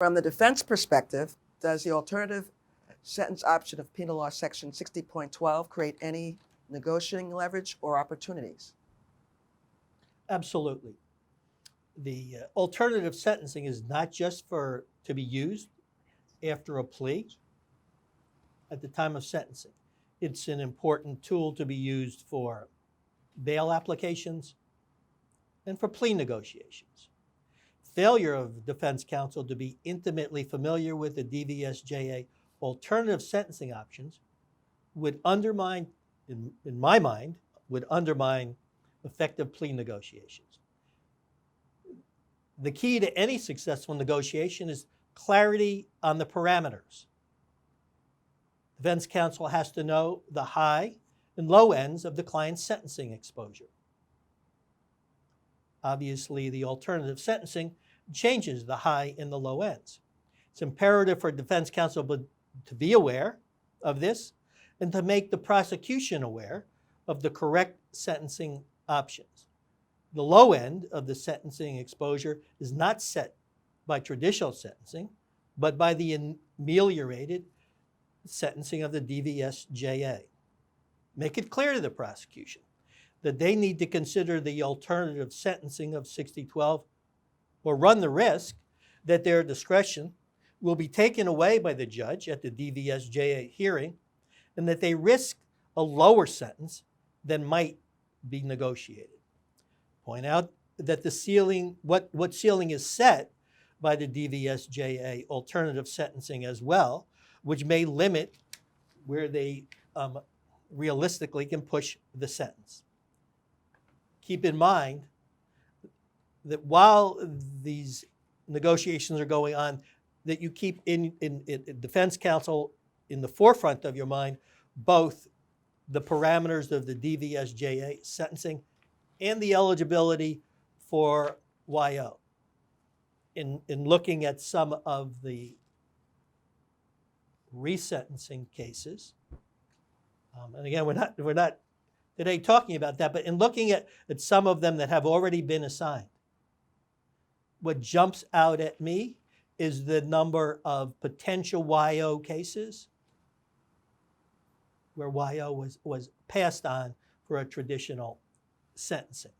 From the defense perspective, does the alternative sentence option of Penal Law Section 60.12 create any negotiating leverage or opportunities? Absolutely. The alternative sentencing is not just to be used after a plea at the time of sentencing. It's an important tool to be used for bail applications and for plea negotiations. Failure of defense counsel to be intimately familiar with the DVSJA alternative sentencing options would undermine, in my mind, would undermine effective plea negotiations. The key to any successful negotiation is clarity on the parameters. Defense counsel has to know the high and low ends of the client's sentencing exposure. Obviously, the alternative sentencing changes the high and the low ends. It's imperative for defense counsel to be aware of this and to make the prosecution aware of the correct sentencing options. The low end of the sentencing exposure is not set by traditional sentencing, but by the ameliorated sentencing of the DVSJA. Make it clear to the prosecution that they need to consider the alternative sentencing of 6012 or run the risk that their discretion will be taken away by the judge at the DVSJA hearing and that they risk a lower sentence than might be negotiated. Point out that the ceiling, what ceiling is set by the DVSJA alternative sentencing as well, which may limit where they realistically can push the sentence. Keep in mind that while these negotiations are going on, that you keep in defense counsel in the forefront of your mind both the parameters of the DVSJA sentencing and the eligibility for YO. In looking at some of the resentencing cases, and again, we're not today talking about that, but in looking at some of them that have already been assigned, what jumps out at me is the number of potential YO cases where YO was passed on for a traditional sentencing.